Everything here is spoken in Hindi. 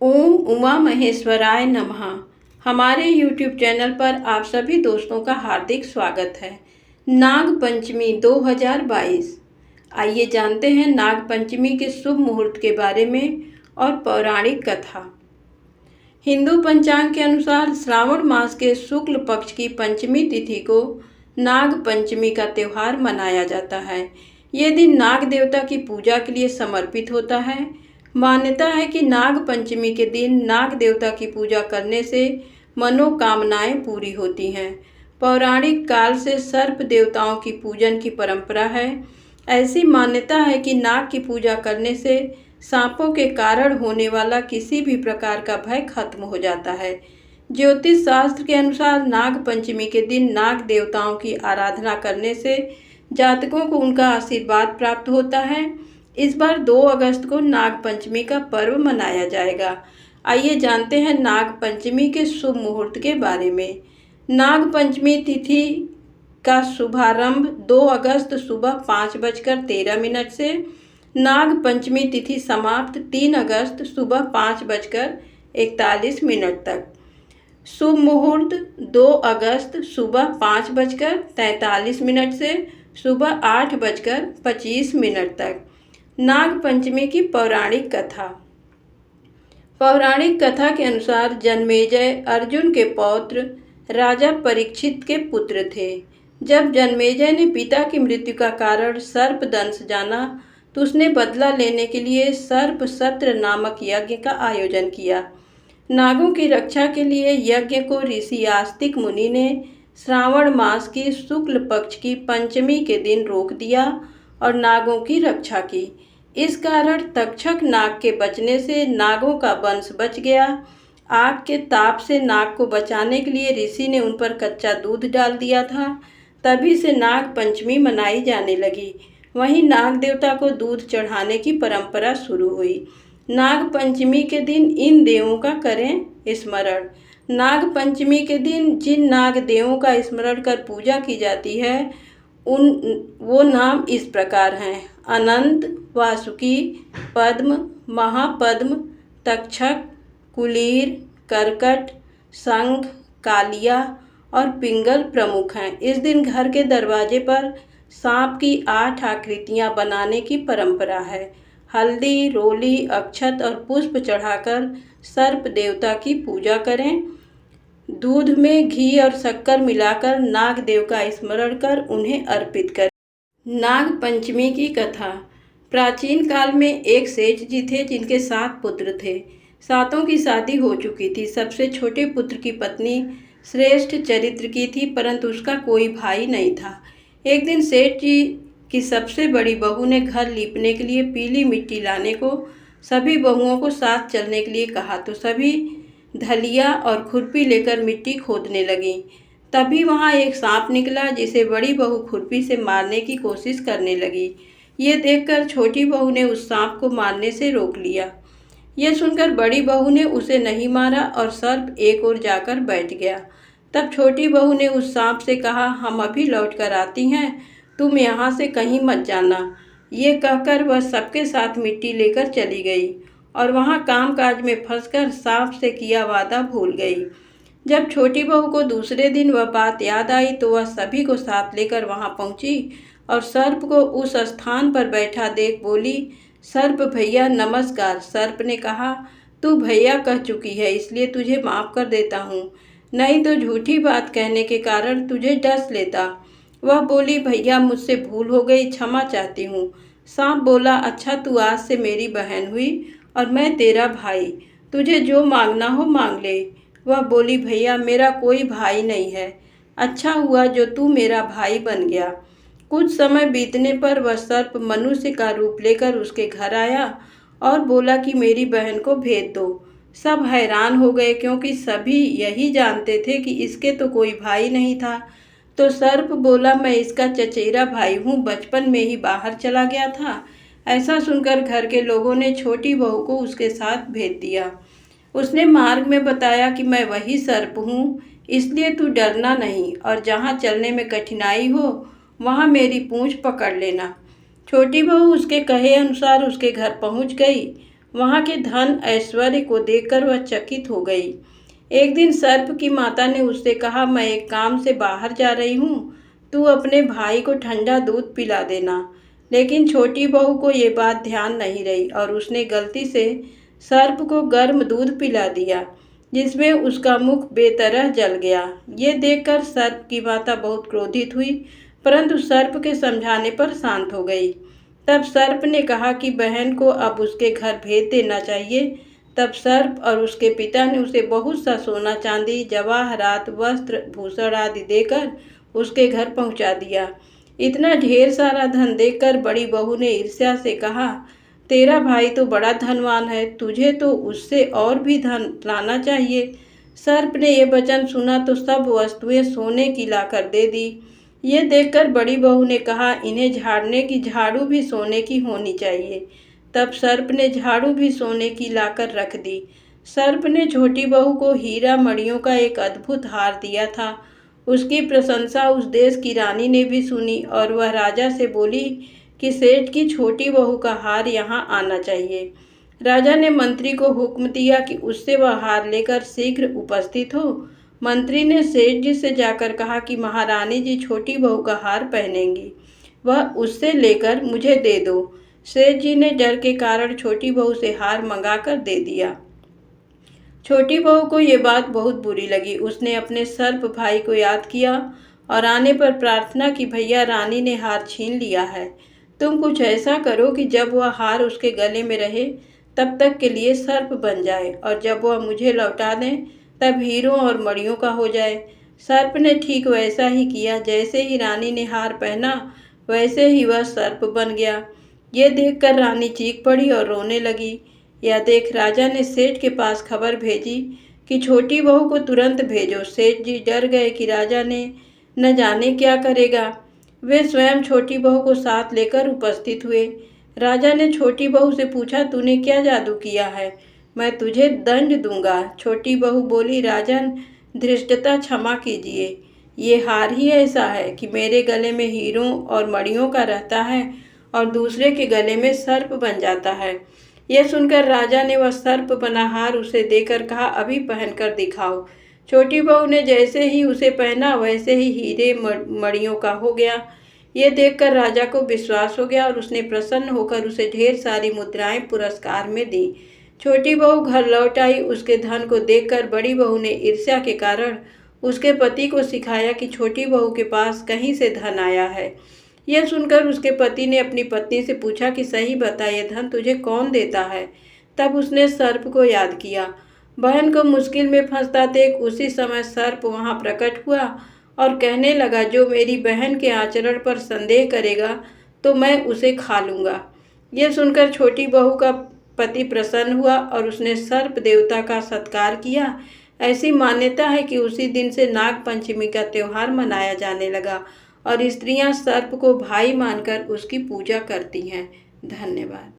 ओम उमा महेश्वराय नमः। हमारे YouTube चैनल पर आप सभी दोस्तों का हार्दिक स्वागत है। नाग पंचमी 2022। आइए जानते हैं नाग पंचमी के शुभ मुहूर्त के बारे में और पौराणिक कथा। हिंदू पंचांग के अनुसार श्रावण मास के शुक्ल पक्ष की पंचमी तिथि को नाग पंचमी का त्यौहार मनाया जाता है। ये दिन नाग देवता की पूजा के लिए समर्पित होता है। मान्यता है कि नाग पंचमी के दिन नाग देवता की पूजा करने से मनोकामनाएं पूरी होती हैं। पौराणिक काल से सर्प देवताओं की पूजन की परंपरा है। ऐसी मान्यता है कि नाग की पूजा करने से सांपों के कारण होने वाला किसी भी प्रकार का भय खत्म हो जाता है। ज्योतिष शास्त्र के अनुसार नाग पंचमी के दिन नाग देवताओं की आराधना करने से जातकों को उनका आशीर्वाद प्राप्त होता है। इस बार 2 अगस्त को नाग पंचमी का पर्व मनाया जाएगा। आइए जानते हैं नाग पंचमी के शुभ मुहूर्त के बारे में। नाग पंचमी तिथि का शुभारंभ 2 अगस्त सुबह 5:13 से नाग पंचमी तिथि समाप्त 3 अगस्त सुबह 5:41 तक। शुभ मुहूर्त 2 अगस्त सुबह 5:43 से सुबह 8:25 तक। नाग पंचमी की पौराणिक कथा। पौराणिक कथा के अनुसार जन्मेजय अर्जुन के पौत्र राजा परीक्षित के पुत्र थे। जब जन्मेजय ने पिता की मृत्यु का कारण सर्प दंश जाना तो उसने बदला लेने के लिए सर्प सत्र नामक यज्ञ का आयोजन किया। नागों की रक्षा के लिए यज्ञ को ऋषि आस्तिक मुनि ने श्रावण मास की शुक्ल पक्ष की पंचमी के दिन रोक दिया और नागों की रक्षा की। इस कारण तक्षक नाग के बचने से नागों का वंश बच गया। आग के ताप से नाग को बचाने के लिए ऋषि ने उन पर कच्चा दूध डाल दिया था। तभी से नाग पंचमी मनाई जाने लगी। वहीं नाग देवता को दूध चढ़ाने की परंपरा शुरू हुई। नाग पंचमी के दिन इन देवों का करें स्मरण। नाग पंचमी के दिन जिन नाग देवों का स्मरण कर पूजा की जाती है वो नाम इस प्रकार हैं: अनंत, वासुकी, पद्म, महापद्म, तक्षक, कुलीर, करकट, शंख, कालिया और पिंगल प्रमुख हैं। इस दिन घर के दरवाजे पर सांप की 8 आकृतियां बनाने की परंपरा है। हल्दी, रोली, अक्षत और पुष्प चढ़ाकर सर्प देवता की पूजा करें। दूध में घी और शक्कर मिलाकर नाग देव का स्मरण कर उन्हें अर्पित करें। नाग पंचमी की कथा। प्राचीन काल में एक सेठ जी थे जिनके 7 पुत्र थे। 7 की शादी हो चुकी थी। सबसे छोटे पुत्र की पत्नी श्रेष्ठ चरित्र की थी परंतु उसका कोई भाई नहीं था। एक दिन सेठ जी की सबसे बड़ी बहू ने घर लीपने के लिए पीली मिट्टी लाने को सभी बहुओं को साथ चलने के लिए कहा तो सभी धलिया और खुरपी लेकर मिट्टी खोदने लगी। तभी वहां एक सांप निकला जिसे बड़ी बहू खुरपी से मारने की कोशिश करने लगी। ये देखकर छोटी बहू ने उस सांप को मारने से रोक लिया। यह सुनकर बड़ी बहू ने उसे नहीं मारा और सर्प एक ओर जाकर बैठ गया। तब छोटी बहू ने उस सांप से कहा, हम अभी लौट कर आती हैं, तुम यहाँ से कहीं मत जाना। ये कहकर वह सबके साथ मिट्टी लेकर चली गई और वहाँ कामकाज में फंसकर सांप से किया वादा भूल गई। जब छोटी बहू को दूसरे दिन वह बात याद आई तो वह सभी को साथ लेकर वहाँ पहुँची और सर्प को उस स्थान पर बैठा देख बोली, सर्प भैया नमस्कार। सर्प ने कहा, तू भैया कह चुकी है इसलिए तुझे माफ़ कर देता हूँ, नहीं तो झूठी बात कहने के कारण तुझे डस लेता। वह बोली, भैया मुझसे भूल हो गई, क्षमा चाहती हूँ। सांप बोला, अच्छा तू आज से मेरी बहन हुई और मैं तेरा भाई, तुझे जो मांगना हो मांग ले। वह बोली, भैया मेरा कोई भाई नहीं है, अच्छा हुआ जो तू मेरा भाई बन गया। कुछ समय बीतने पर वह सर्प मनुष्य का रूप लेकर उसके घर आया और बोला कि मेरी बहन को भेज दो। सब हैरान हो गए क्योंकि सभी यही जानते थे कि इसके तो कोई भाई नहीं था। तो सर्प बोला, मैं इसका चचेरा भाई हूँ, बचपन में ही बाहर चला गया था। ऐसा सुनकर घर के लोगों ने छोटी बहू को उसके साथ भेज दिया। उसने मार्ग में बताया कि मैं वही सर्प हूँ, इसलिए तू डरना नहीं और जहाँ चलने में कठिनाई हो वहाँ मेरी पूँछ पकड़ लेना। छोटी बहू उसके कहे अनुसार उसके घर पहुँच गई। वहाँ के धन ऐश्वर्य को देखकर वह चकित हो गई। एक दिन सर्प की माता ने उससे कहा, मैं एक काम से बाहर जा रही हूँ, तू अपने भाई को ठंडा दूध पिला देना। लेकिन छोटी बहू को ये बात ध्यान नहीं रही और उसने गलती से सर्प को गर्म दूध पिला दिया, जिसमें उसका मुख बेतरह जल गया। ये देखकर सर्प की माता बहुत क्रोधित हुई, परंतु सर्प के समझाने पर शांत हो गई। तब सर्प ने कहा कि बहन को अब उसके घर भेज देना चाहिए। तब सर्प और उसके पिता ने उसे बहुत सा सोना चांदी, जवाहरात, वस्त्र, भूषण आदि देकर उसके घर पहुंचा दिया। इतना ढेर सारा धन देखकर बड़ी बहू ने ईर्ष्या से कहा, तेरा भाई तो बड़ा धनवान है, तुझे तो उससे और भी धन लाना चाहिए। सर्प ने यह वचन सुना तो सब वस्तुएं सोने की लाकर दे दी। ये देखकर बड़ी बहू ने कहा, इन्हें झाड़ने की झाड़ू भी सोने की होनी चाहिए। तब सर्प ने झाड़ू भी सोने की लाकर रख दी। सर्प ने छोटी बहू को हीरा मणियों का एक अद्भुत हार दिया था। उसकी प्रशंसा उस देश की रानी ने भी सुनी और वह राजा से बोली कि सेठ की छोटी बहू का हार यहाँ आना चाहिए। राजा ने मंत्री को हुक्म दिया कि उससे वह हार लेकर शीघ्र उपस्थित हो। मंत्री ने सेठ जी से जाकर कहा कि महारानी जी छोटी बहू का हार पहनेंगी, वह उससे लेकर मुझे दे दो। सेठ जी ने डर के कारण छोटी बहू से हार मंगाकर दे दिया। छोटी बहू को ये बात बहुत बुरी लगी। उसने अपने सर्प भाई को याद किया और आने पर प्रार्थना की, भैया रानी ने हार छीन लिया है, तुम कुछ ऐसा करो कि जब वह हार उसके गले में रहे तब तक के लिए सर्प बन जाए और जब वह मुझे लौटा दें तब हीरों और मणियों का हो जाए। सर्प ने ठीक वैसा ही किया। जैसे ही रानी ने हार पहना वैसे ही वह सर्प बन गया। ये देखकर रानी चीख पड़ी और रोने लगी। यह देख राजा ने सेठ के पास खबर भेजी कि छोटी बहू को तुरंत भेजो। सेठ जी डर गए कि राजा ने न जाने क्या करेगा। वे स्वयं छोटी बहू को साथ लेकर उपस्थित हुए। राजा ने छोटी बहू से पूछा, तूने क्या जादू किया है, मैं तुझे दंड दूंगा। छोटी बहू बोली, राजन धृष्टता क्षमा कीजिए, ये हार ही ऐसा है कि मेरे गले में हीरों और मणियों का रहता है और दूसरे के गले में सर्प बन जाता है। यह सुनकर राजा ने वह सर्प बना हार उसे देकर कहा, अभी पहनकर दिखाओ। छोटी बहू ने जैसे ही उसे पहना वैसे ही हीरे मणियों का हो गया। ये देखकर राजा को विश्वास हो गया और उसने प्रसन्न होकर उसे ढेर सारी मुद्राएं पुरस्कार में दी। छोटी बहू घर लौट आई। उसके धन को देखकर बड़ी बहू ने ईर्ष्या के कारण उसके पति को सिखाया कि छोटी बहू के पास कहीं से धन आया है। यह सुनकर उसके पति ने अपनी पत्नी से पूछा कि सही बता, यह धन तुझे कौन देता है। तब उसने सर्प को याद किया। बहन को मुश्किल में फंसता देख उसी समय सर्प वहां प्रकट हुआ और कहने लगा, जो मेरी बहन के आचरण पर संदेह करेगा तो मैं उसे खा लूँगा। यह सुनकर छोटी बहू का पति प्रसन्न हुआ और उसने सर्प देवता का सत्कार किया। ऐसी मान्यता है कि उसी दिन से नाग पंचमी का त्यौहार मनाया जाने लगा और स्त्रियां सर्प को भाई मानकर उसकी पूजा करती हैं। धन्यवाद।